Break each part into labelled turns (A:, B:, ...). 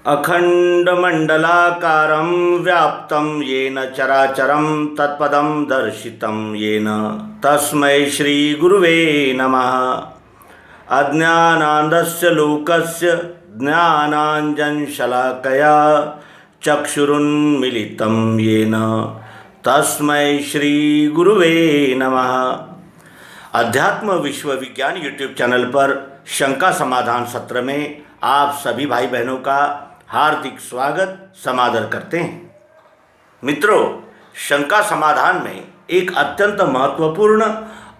A: अखंडमंडलाकारं व्याप्तं येन चराचरं तत्पदं दर्शितं येन तस्मै श्रीगुरुवे नमः। अज्ञानान्धस्य लोकस्य ज्ञानाञ्जनशलाकया चक्षुरुन्मीलितं येन तस्मै श्रीगुरुवे नमः। अध्यात्म विश्व विज्ञान यूट्यूब चैनल पर शंका समाधान सत्र में आप सभी भाई बहनों का हार्दिक स्वागत समादर करते हैं। मित्रों, शंका समाधान में एक अत्यंत महत्वपूर्ण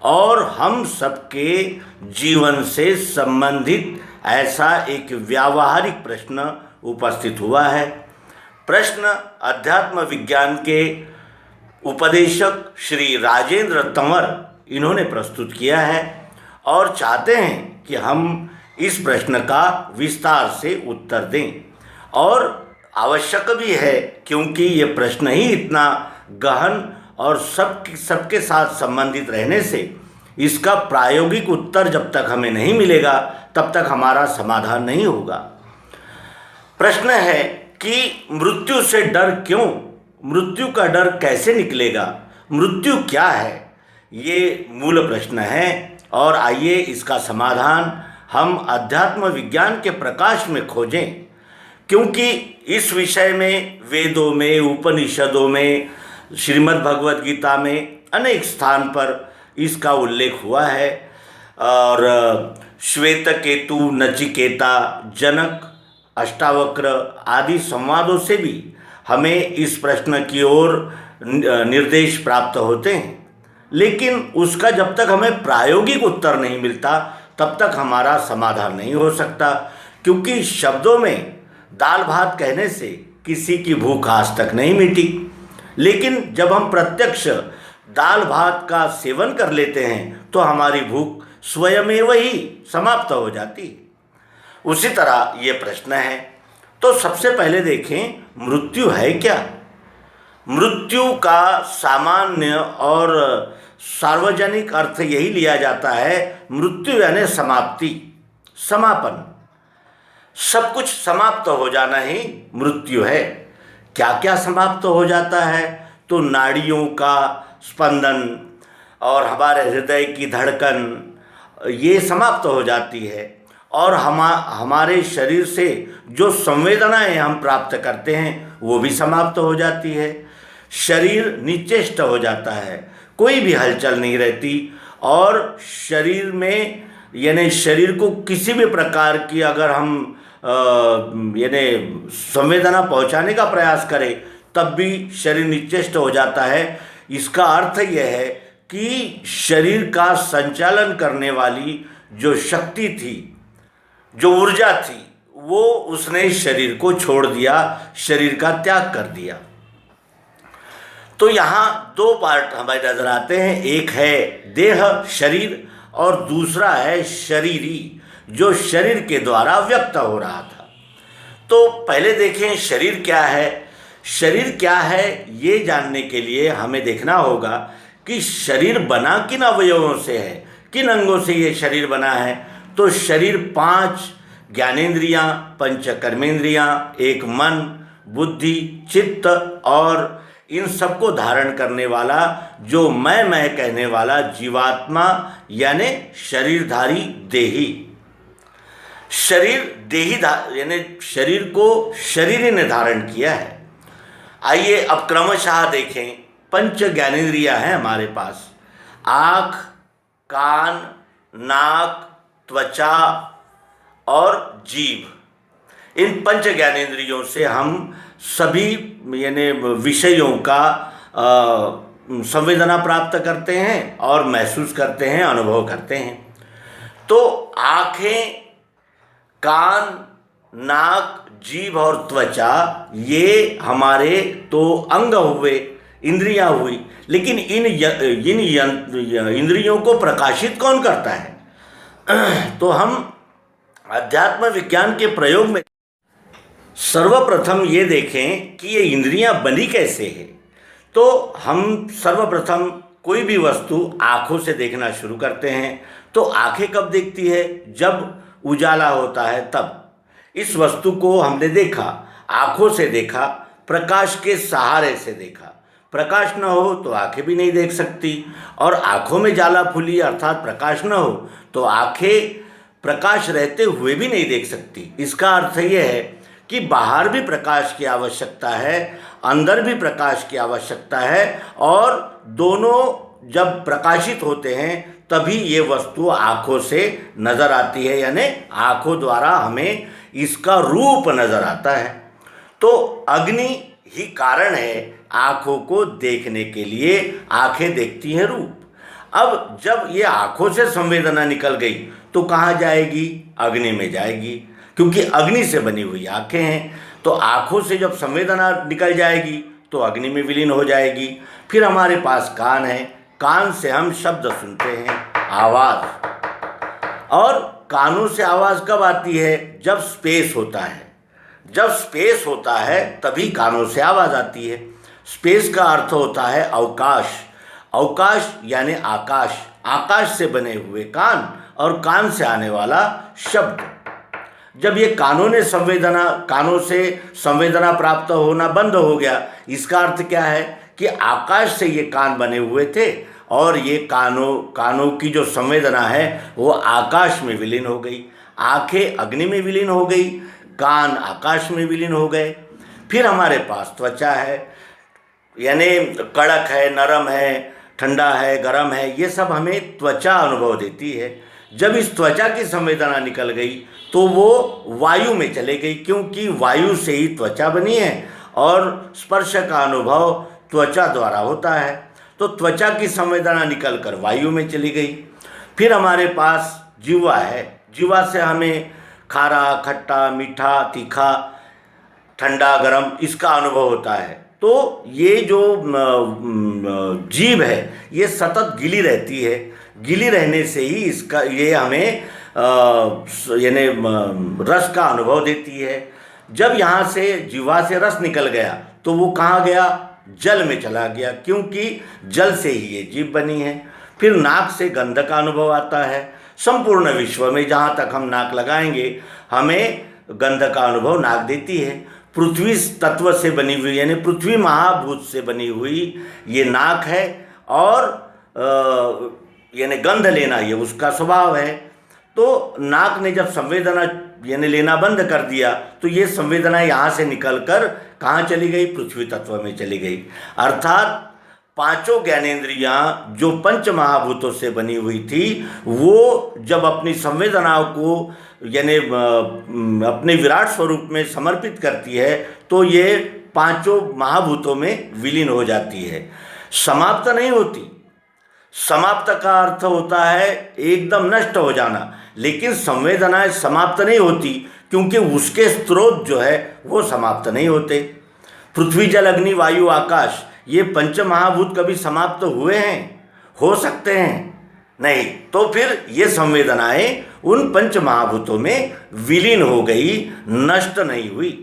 A: और हम सबके जीवन से संबंधित ऐसा एक व्यावहारिक प्रश्न उपस्थित हुआ है। प्रश्न अध्यात्म विज्ञान के उपदेशक श्री राजेंद्र तंवर इन्होंने प्रस्तुत किया है और चाहते हैं कि हम इस प्रश्न का विस्तार से उत्तर दें, और आवश्यक भी है क्योंकि ये प्रश्न ही इतना गहन और सबके साथ संबंधित रहने से इसका प्रायोगिक उत्तर जब तक हमें नहीं मिलेगा तब तक हमारा समाधान नहीं होगा। प्रश्न है कि मृत्यु से डर क्यों, मृत्यु का डर कैसे निकलेगा, मृत्यु क्या है, ये मूल प्रश्न है। और आइए इसका समाधान हम अध्यात्म विज्ञान के प्रकाश में खोजें, क्योंकि इस विषय में वेदों में, उपनिषदों में, श्रीमद् भगवद गीता में अनेक स्थान पर इसका उल्लेख हुआ है। और श्वेत केतु, नचिकेता, जनक, अष्टावक्र आदि संवादों से भी हमें इस प्रश्न की ओर निर्देश प्राप्त होते हैं, लेकिन उसका जब तक हमें प्रायोगिक उत्तर नहीं मिलता तब तक हमारा समाधान नहीं हो सकता। क्योंकि शब्दों में दाल भात कहने से किसी की भूख आज तक नहीं मिटी, लेकिन जब हम प्रत्यक्ष दाल भात का सेवन कर लेते हैं तो हमारी भूख स्वयमेव ही समाप्त हो जाती है। उसी तरह ये प्रश्न है। तो सबसे पहले देखें, मृत्यु है क्या। मृत्यु का सामान्य और सार्वजनिक अर्थ यही लिया जाता है, मृत्यु यानी समाप्ति, समापन, सब कुछ समाप्त हो जाना ही मृत्यु है। क्या क्या समाप्त हो जाता है? तो नाड़ियों का स्पंदन और हमारे हृदय की धड़कन ये समाप्त हो जाती है, और हमारे शरीर से जो संवेदनाएं हम प्राप्त करते हैं वो भी समाप्त हो जाती है। शरीर निश्चेष्ट हो जाता है, कोई भी हलचल नहीं रहती, और शरीर में यानी शरीर को किसी भी प्रकार की अगर हम यानी संवेदना पहुंचाने का प्रयास करें तब भी शरीर निश्चेष्ट हो जाता है। इसका अर्थ यह है कि शरीर का संचालन करने वाली जो शक्ति थी, जो ऊर्जा थी, वो उसने शरीर को छोड़ दिया, शरीर का त्याग कर दिया। तो यहाँ दो पार्ट हमें नजर आते हैं, एक है देह शरीर और दूसरा है शरीरी, जो शरीर के द्वारा व्यक्त हो रहा था। तो पहले देखें शरीर क्या है। शरीर क्या है ये जानने के लिए हमें देखना होगा कि शरीर बना किन अवयवों से है, किन अंगों से ये शरीर बना है। तो शरीर 5 ज्ञानेंद्रियां, 5 कर्मेंद्रियां, एक मन, बुद्धि, चित्त और इन सबको धारण करने वाला जो मैं कहने वाला जीवात्मा यानी शरीरधारी देही। शरीर देही यानी शरीर को शरीर ने धारण किया है। आइए अब क्रमशः देखें। 5 ज्ञानेंद्रियां हैं हमारे पास, आँख, कान, नाक, त्वचा और जीभ। इन 5 ज्ञानेंद्रियों से हम सभी यानी विषयों का संवेदना प्राप्त करते हैं और महसूस करते हैं, अनुभव करते हैं। तो आँखें, कान, नाक, जीभ और त्वचा ये हमारे तो अंग हुए, इंद्रियां हुई, लेकिन इन इंद्रियों को प्रकाशित कौन करता है? तो हम अध्यात्म विज्ञान के प्रयोग में सर्वप्रथम ये देखें कि ये इंद्रियां बनी कैसे है। तो हम सर्वप्रथम कोई भी वस्तु आँखों से देखना शुरू करते हैं। तो आँखें कब देखती है? जब उजाला होता है तब। इस वस्तु को हमने देखा, आँखों से देखा, प्रकाश के सहारे से देखा। प्रकाश न हो तो आंखें भी नहीं देख सकती, और आँखों में ज्वाला फूली अर्थात प्रकाश न हो तो आंखें प्रकाश रहते हुए भी नहीं देख सकती। इसका अर्थ यह है कि बाहर भी प्रकाश की आवश्यकता है, अंदर भी प्रकाश की आवश्यकता है, और दोनों जब प्रकाशित होते हैं तभी ये वस्तु आँखों से नज़र आती है, यानी आँखों द्वारा हमें इसका रूप नज़र आता है। तो अग्नि ही कारण है आँखों को देखने के लिए, आँखें देखती हैं रूप। अब जब ये आँखों से संवेदना निकल गई तो कहाँ जाएगी? अग्नि में जाएगी, क्योंकि अग्नि से बनी हुई आँखें हैं। तो आँखों से जब संवेदना निकल जाएगी तो अग्नि में विलीन हो जाएगी। फिर हमारे पास कान है, कान से हम शब्द सुनते हैं, आवाज़। और कानों से आवाज़ कब आती है? जब स्पेस होता है। जब स्पेस होता है तभी कानों से आवाज़ आती है। स्पेस का अर्थ होता है अवकाश। अवकाश यानी आकाश, आकाश से बने हुए कान और कान से आने वाला शब्द। जब ये कानों से संवेदना प्राप्त होना बंद हो गया, इसका अर्थ क्या है कि आकाश से ये कान बने हुए थे और ये कानों की जो संवेदना है वो आकाश में विलीन हो गई। आंखें अग्नि में विलीन हो गई, कान आकाश में विलीन हो गए। फिर हमारे पास त्वचा है, यानी कड़क है, नरम है, ठंडा है, गर्म है, ये सब हमें त्वचा अनुभव देती है। जब इस त्वचा की संवेदना निकल गई तो वो वायु में चले गई, क्योंकि वायु से ही त्वचा बनी है और स्पर्श का अनुभव त्वचा द्वारा होता है। तो त्वचा की संवेदना निकलकर वायु में चली गई। फिर हमारे पास जीवा है, जीवा से हमें खारा, खट्टा, मीठा, तीखा, ठंडा, गरम इसका अनुभव होता है। तो ये जो जीभ है ये सतत गीली रहती है, गीली रहने से ही ये हमें यानी रस का अनुभव देती है। जब यहाँ से जीवा से रस निकल गया तो वो कहाँ गया? जल में चला गया, क्योंकि जल से ही ये जीभ बनी है। फिर नाक से गंध का अनुभव आता है। संपूर्ण विश्व में जहाँ तक हम नाक लगाएंगे हमें गंध का अनुभव नाक देती है। पृथ्वी तत्व से बनी हुई यानी पृथ्वी महाभूत से बनी हुई ये नाक है, और यानी गंध लेना ये उसका स्वभाव है। तो नाक ने जब संवेदना यानी लेना बंद कर दिया तो ये संवेदना यहाँ से निकलकर कहाँ चली गई? पृथ्वी तत्व में चली गई। अर्थात पांचों ज्ञानेंद्रियाँ जो पंच महाभूतों से बनी हुई थी वो जब अपनी संवेदनाओं को यानी अपने विराट स्वरूप में समर्पित करती है तो ये पांचों महाभूतों में विलीन हो जाती है, समाप्त नहीं होती। समाप्त का अर्थ होता है एकदम नष्ट हो जाना, लेकिन संवेदनाएं समाप्त नहीं होती क्योंकि उसके स्रोत जो है वो समाप्त नहीं होते। पृथ्वी, जल, अग्नि, वायु, आकाश ये पंच महाभूत कभी समाप्त हुए हैं? हो सकते हैं? नहीं। तो फिर ये संवेदनाएं उन पंच महाभूतों में विलीन हो गई, नष्ट नहीं हुई।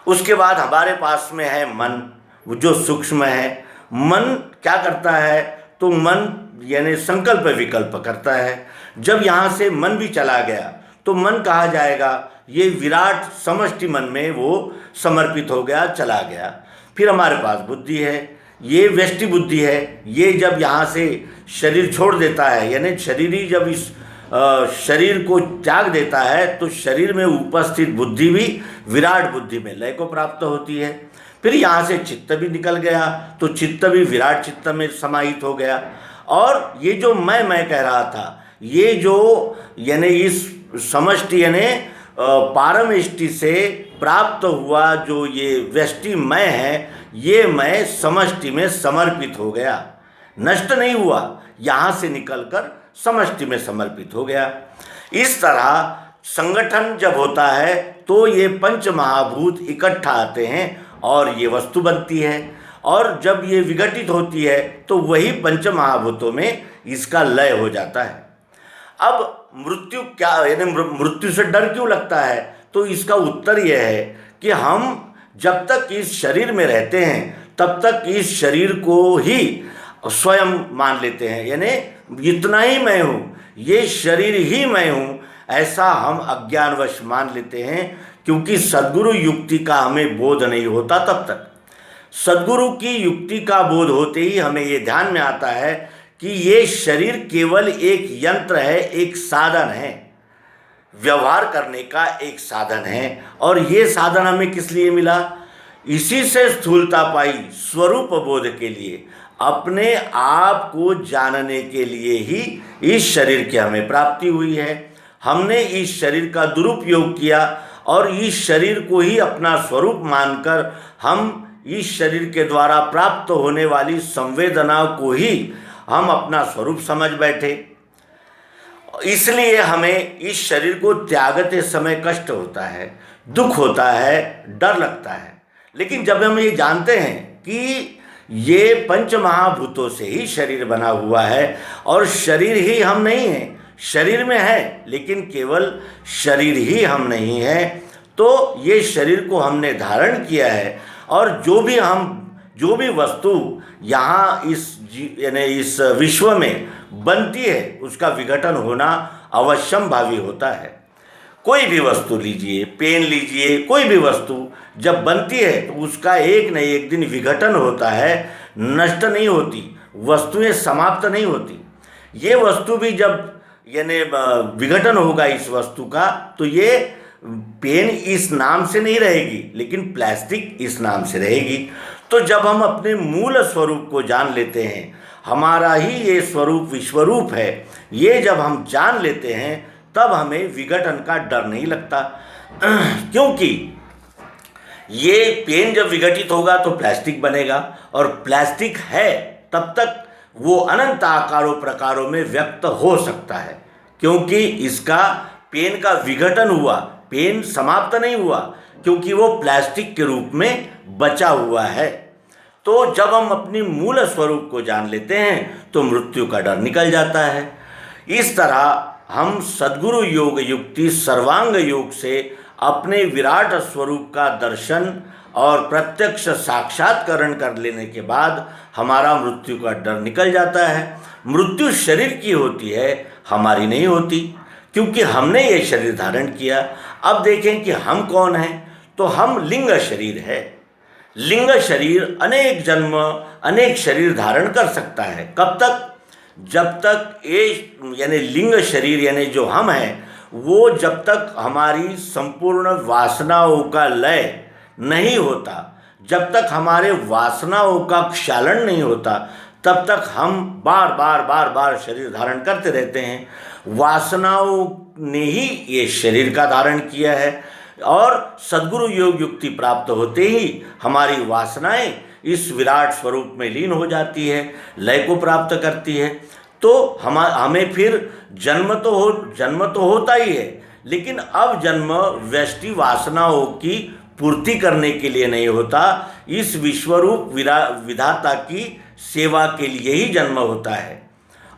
A: उसके बाद हमारे पास में है मन, जो सूक्ष्म है। मन क्या करता है? तो मन यानी संकल्प विकल्प करता है। जब यहाँ से मन भी चला गया तो मन कहाँ जाएगा? ये विराट समष्टि मन में वो समर्पित हो गया, चला गया। फिर हमारे पास बुद्धि है, ये व्यष्टि बुद्धि है। ये जब यहाँ से शरीर छोड़ देता है यानी शरीरी जब इस शरीर को त्याग देता है तो शरीर में उपस्थित बुद्धि भी विराट बुद्धि में लय को प्राप्त होती है। फिर यहाँ से चित्त भी निकल गया तो चित्त भी विराट चित्त में समाहित हो गया। और ये जो मैं कह रहा था, ये जो यानी इस समष्टि यानी पारमेष्टि से प्राप्त हुआ जो ये व्यष्टि मैं है, ये मैं समष्टि में समर्पित हो गया, नष्ट नहीं हुआ, यहाँ से निकलकर समष्टि में समर्पित हो गया। इस तरह संगठन जब होता है तो ये पंच महाभूत इकट्ठा आते हैं और ये वस्तु बनती है, और जब ये विघटित होती है तो वही पंच महाभूतों में इसका लय हो जाता है। अब मृत्यु क्या यानी मृत्यु से डर क्यों लगता है? तो इसका उत्तर यह है कि हम जब तक इस शरीर में रहते हैं तब तक इस शरीर को ही स्वयं मान लेते हैं, यानी इतना ही मैं हूँ, ये शरीर ही मैं हूँ। ऐसा हम अज्ञानवश मान लेते हैं, क्योंकि सद्गुरु युक्ति का हमें बोध नहीं होता। तब तक सद्गुरु की युक्ति का बोध होते ही हमें ये ध्यान में आता है कि ये शरीर केवल एक यंत्र है, एक साधन है, व्यवहार करने का एक साधन है। और ये साधन हमें किस लिए मिला? इसी से स्थूलता पाई, स्वरूप बोध के लिए, अपने आप को जानने के लिए ही इस शरीर की हमें प्राप्ति हुई है। हमने इस शरीर का दुरुपयोग किया और इस शरीर को ही अपना स्वरूप मानकर हम इस शरीर के द्वारा प्राप्त होने वाली संवेदनाओं को ही हम अपना स्वरूप समझ बैठे। इसलिए हमें इस शरीर को त्यागते समय कष्ट होता है, दुख होता है, डर लगता है। लेकिन जब हम ये जानते हैं कि ये पंच महाभूतों से ही शरीर बना हुआ है और शरीर ही हम नहीं हैं, शरीर में है लेकिन केवल शरीर ही हम नहीं हैं, तो ये शरीर को हमने धारण किया है और जो भी वस्तु यहाँ इस विश्व में बनती है उसका विघटन होना अवश्यम भावी होता है। कोई भी वस्तु लीजिए, पेन लीजिए, कोई भी वस्तु जब बनती है तो उसका एक न एक दिन विघटन होता है, नष्ट नहीं होती, वस्तुएं समाप्त नहीं होती। ये वस्तु भी जब विघटन होगा इस वस्तु का, तो ये पेन इस नाम से नहीं रहेगी लेकिन प्लास्टिक इस नाम से रहेगी। तो जब हम अपने मूल स्वरूप को जान लेते हैं, हमारा ही ये स्वरूप विश्वरूप है, ये जब हम जान लेते हैं तब हमें विघटन का डर नहीं लगता। क्योंकि ये पेन जब विघटित होगा तो प्लास्टिक बनेगा और प्लास्टिक है तब तक वो अनंत आकारों प्रकारों में व्यक्त हो सकता है, क्योंकि इसका पेन का विघटन हुआ, पेन समाप्त नहीं हुआ, क्योंकि वो प्लास्टिक के रूप में बचा हुआ है। तो जब हम अपनी मूल स्वरूप को जान लेते हैं तो मृत्यु का डर निकल जाता है। इस तरह हम सद्गुरु योग युक्ति सर्वांग योग से अपने विराट स्वरूप का दर्शन और प्रत्यक्ष साक्षात्करण कर लेने के बाद हमारा मृत्यु का डर निकल जाता है। मृत्यु शरीर की होती है, हमारी नहीं होती, क्योंकि हमने ये शरीर धारण किया। अब देखें कि हम कौन हैं, तो हम लिंग शरीर है। लिंग शरीर अनेक जन्म अनेक शरीर धारण कर सकता है। कब तक? जब तक ये लिंग शरीर जो हम हैं वो जब तक हमारी संपूर्ण वासनाओं का लय नहीं होता, जब तक हमारे वासनाओं का क्षालन नहीं होता, तब तक हम बार बार शरीर धारण करते रहते हैं। वासनाओं ने ही ये शरीर का धारण किया है और सद्गुरु योग युक्ति प्राप्त होते ही हमारी वासनाएं इस विराट स्वरूप में लीन हो जाती है, लय को प्राप्त करती है। तो हमें फिर जन्म तो होता ही है, लेकिन अब जन्म व्यष्टि वासनाओं की पूर्ति करने के लिए नहीं होता, इस विश्वरूप विधाता की सेवा के लिए ही जन्म होता है।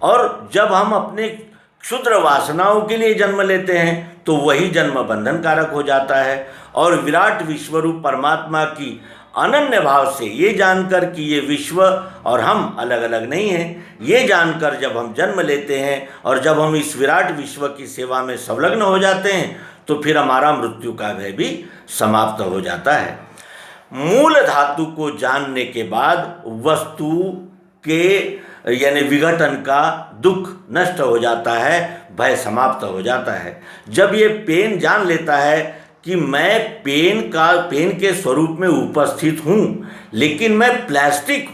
A: और जब हम अपने क्षुद्र वासनाओं के लिए जन्म लेते हैं तो वही जन्म बंधन कारक हो जाता है। और विराट विश्वरूप परमात्मा की अनन्य भाव से ये जानकर कि ये विश्व और हम अलग अलग नहीं हैं, ये जानकर जब हम जन्म लेते हैं और जब हम इस विराट विश्व की सेवा में संलग्न हो जाते हैं तो फिर हमारा मृत्यु का भय भी समाप्त हो जाता है। मूल धातु को जानने के बाद वस्तु के विघटन का दुख नष्ट हो जाता है, भय समाप्त हो जाता है। जब ये पेन जान लेता है कि मैं पेन के स्वरूप में उपस्थित हूँ, लेकिन मैं प्लास्टिक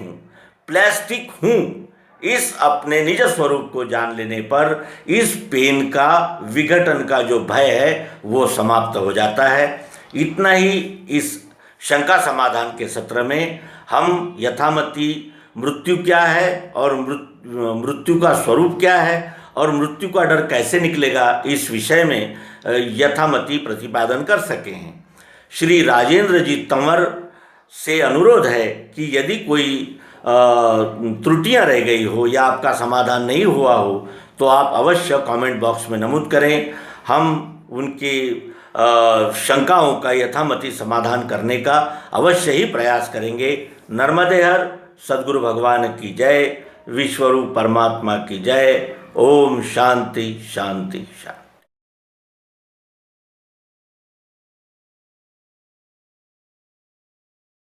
A: हूँ, इस अपने निज स्वरूप को जान लेने पर इस पेन का विघटन का जो भय है वो समाप्त हो जाता है। इतना ही इस शंका समाधान के सत्र में हम यथामति मृत्यु क्या है और मृत्यु का स्वरूप क्या है और मृत्यु का डर कैसे निकलेगा, इस विषय में यथामति प्रतिपादन कर सके हैं। श्री राजेंद्र जी तंवर से अनुरोध है कि यदि कोई त्रुटियां रह गई हो या आपका समाधान नहीं हुआ हो तो आप अवश्य कमेंट बॉक्स में नमूद करें। हम उनकी शंकाओं का यथामति समाधान करने का अवश्य ही प्रयास करेंगे। नर्मदे हर सद्गुरु भगवान की जय, विश्वरूप परमात्मा की जय। ओम शांति शांति शांति।